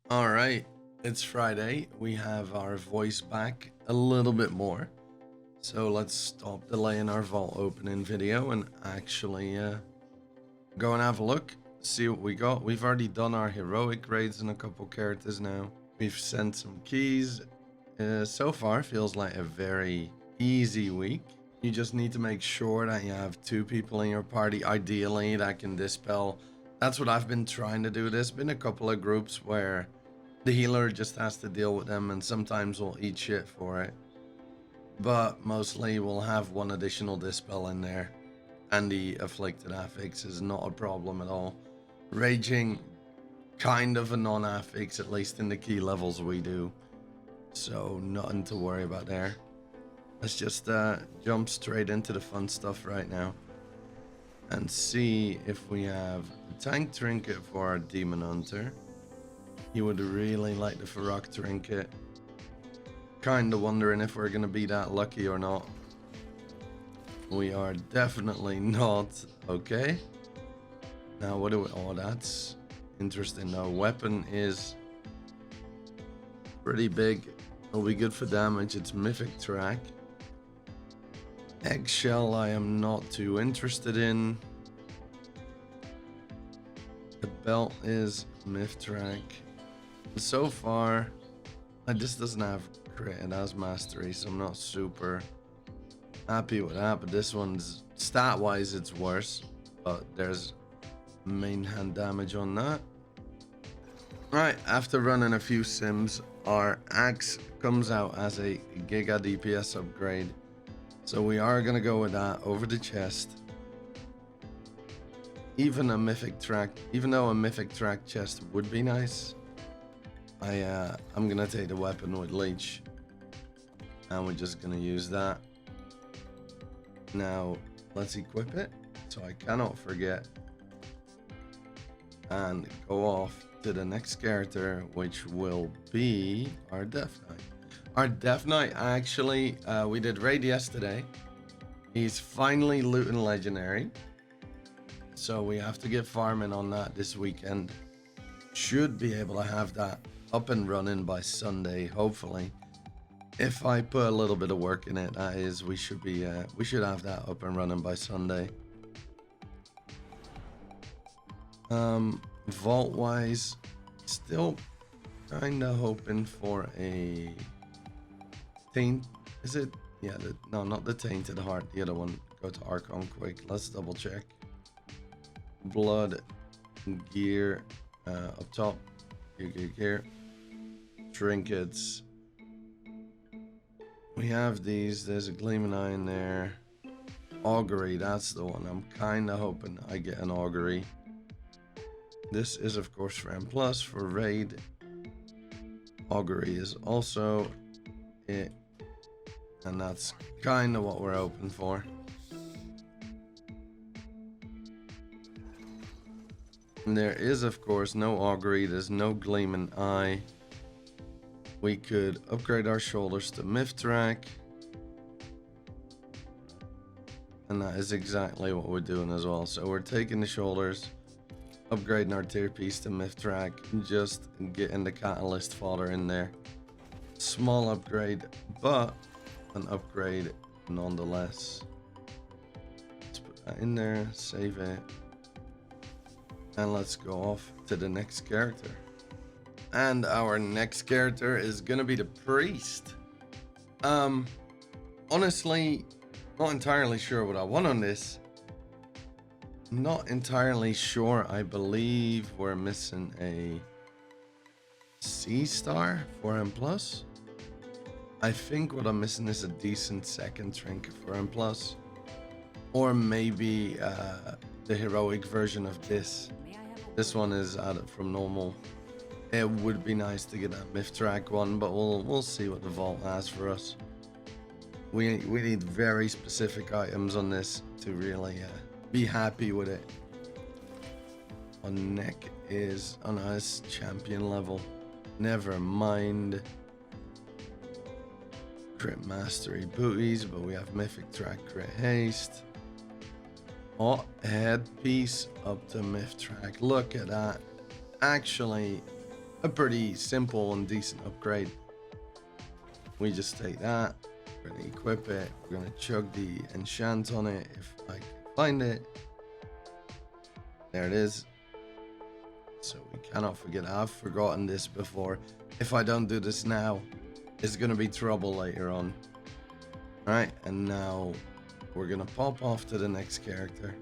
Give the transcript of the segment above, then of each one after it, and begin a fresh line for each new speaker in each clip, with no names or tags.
All right, it's Friday. We have our voice back a little bit more. So let's stop delaying our vault opening video and actually go and have a look, see what we got. We've already done our heroic raids in a couple characters now. We've sent some keys. So far, feels like a very easy week. You just need to make sure that you have 2 people in your party, ideally, that can dispel. That's what I've been trying to do. There's been a couple of groups where the healer just has to deal with them, and sometimes we'll eat shit for it. But mostly we'll have 1 additional dispel in there, and the afflicted affix is not a problem at all. Raging, kind of a non-affix, at least in the key levels we do. So nothing to worry about there. Let's just jump straight into the fun stuff right now and see if we have a tank trinket for our demon hunter. He would really like the Farok trinket. Kinda wondering if we're gonna be that lucky or not. We are definitely not. Okay. Now what do we... Oh, that's interesting. Our weapon is pretty big. It'll be good for damage. It's Mythic track. Eggshell I am not too interested in. The belt is Myth track. So far, this doesn't have crit, it has mastery, so I'm not super happy with that. But this one's stat wise it's worse, but there's main hand damage on that. Alright, after running a few sims, our axe comes out as a Giga DPS upgrade, so we are gonna go with that over the chest. Even a mythic track, even though a mythic track chest would be nice, I'm gonna take the weapon with leech, and we're just gonna use that. Now let's equip it so I cannot forget, and go off to the next character, which will be our Death Knight. Our Death Knight, actually, we did raid yesterday. He's finally looting legendary, so we have to get farming on that this weekend. Should be able to have that up and running by Sunday, hopefully. If I put a little bit of work in it, that is, we should have that up and running by Sunday. Vault wise, still kinda hoping for a taint. Is it? Yeah, no, not the tainted heart, the other one. Go to Archon quick. Let's double check. Blood gear up top. Gear. Trinkets. We have these. There's a gleaming eye in there. Augury, that's the one. I'm kind of hoping I get an augury. This is of course for M+ for raid. Augury is also it, and that's kind of what we're hoping for. And there is of course no augury. There's no gleaming eye. We could upgrade our shoulders to Myth track, and that is exactly what we're doing as well. So we're taking the shoulders, upgrading our tier piece to Myth track, just getting the catalyst fodder in there. Small upgrade, but an upgrade nonetheless. Let's put that in there, save it, and let's go off to the next character. And our next character is gonna be the priest. Honestly, not entirely sure what I want on this. Not entirely sure. I believe we're missing a C star for M+. I think what I'm missing is a decent second trinket for M+, or maybe the heroic version of this. This one is added from normal. It would be nice to get that Myth track one, but we'll see what the vault has for us. We need very specific items on this to really be happy with it. On neck is on us champion level. Never mind. Crit mastery booties, but we have Mythic track crit haste. Oh, headpiece up to Myth track. Look at that. Actually, a pretty simple and decent upgrade. We just take that, we're gonna equip it, we're gonna chug the enchant on it if I can find it. There it is. So we cannot forget. I've forgotten this before. If I don't do this now, it's gonna be trouble later on. Alright, and now we're gonna pop off to the next character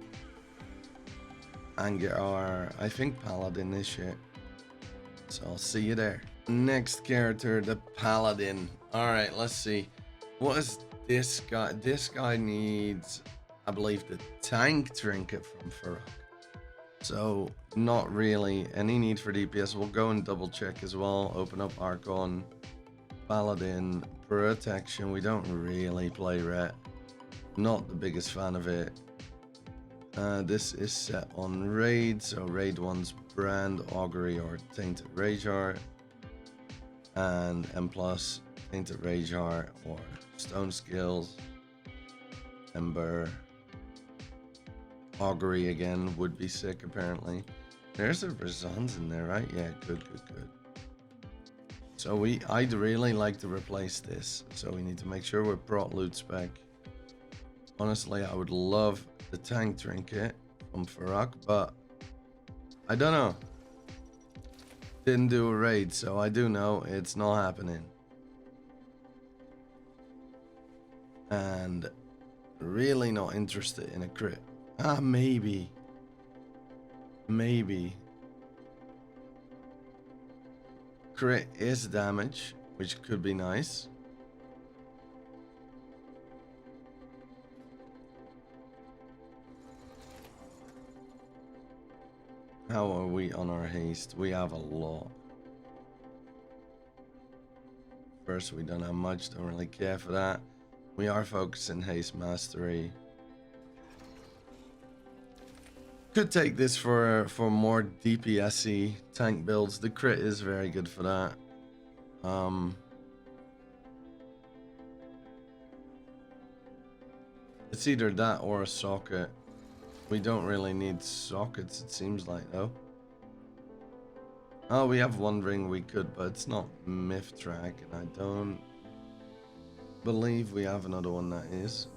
and get our, I think, Paladin this shit. So I'll see you there. Next character, the Paladin. Alright, let's see. What is this guy? This guy needs, I believe, the tank trinket from Ferox. So not really any need for DPS. We'll go and double check as well. Open up Archon, Paladin, protection. We don't really play Ret. Not the biggest fan of it. This is set on raid, so raid 1's brand, Augury or Tainted Rage Art, and M plus Tainted Rage Art or Stone Skills, Ember. Augury again would be sick apparently. There's a Razans in there, right? Yeah, good. So I'd really like to replace this. So we need to make sure we're prot loot spec. Honestly, I would love the tank trinket from Ferox, but I don't know. Didn't do a raid, so I do know it's not happening. And really not interested in a crit. Maybe. Crit is damage, which could be nice. How are we on our haste? We have a lot. First, we don't have much, don't really care for that. We are focusing haste mastery. Could take this for more DPS-y tank builds. The crit is very good for that. It's either that or a socket. We don't really need sockets, it seems like, though. Oh, we have one ring we could, but it's not myth track, and I don't believe we have another one that is.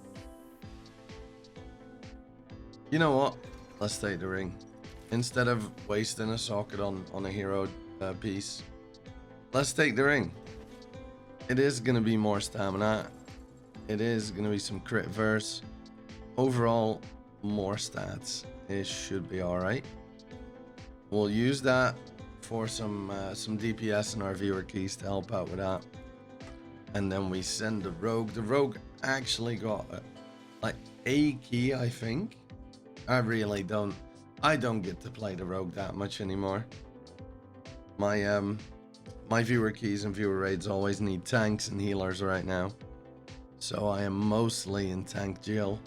You know what? Let's take the ring. Instead of wasting a socket on a hero piece, let's take the ring. It is going to be more stamina. It is going to be some crit verse. Overall, more stats. It should be alright. We'll use that for some DPS in our viewer keys to help out with that. And then we send the rogue. The rogue actually got like a key, I think. I don't get to play the rogue that much anymore. My viewer keys and viewer raids always need tanks and healers right now. So I am mostly in tank jail.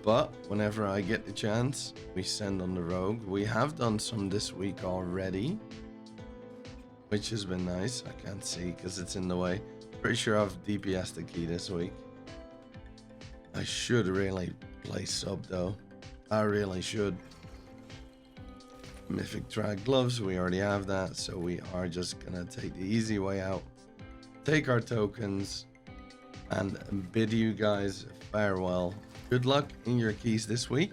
But whenever I get the chance, we send on the rogue. We have done some this week already, which has been nice. I can't see because it's in the way. Pretty sure I've DPS the key this week. I should really play sub though. I really should. Mythic drag gloves, we already have that, so we are just gonna take the easy way out, take our tokens, and bid you guys farewell. Good luck in your keys this week.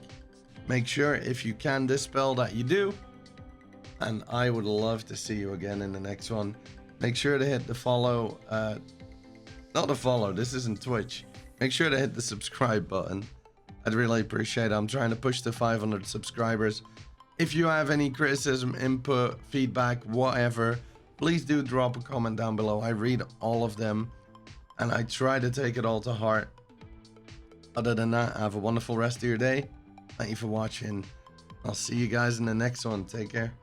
Make sure if you can dispel that you do, and I would love to see you again in the next one. Make sure to hit the follow, not the follow, this isn't Twitch. Make sure to hit the subscribe button. I'd really appreciate it. I'm trying to push to 500 subscribers. If you have any criticism, input, feedback, whatever, please do drop a comment down below. I read all of them and I try to take it all to heart. Other than that, have a wonderful rest of your day. Thank you for watching. I'll see you guys in the next one. Take care.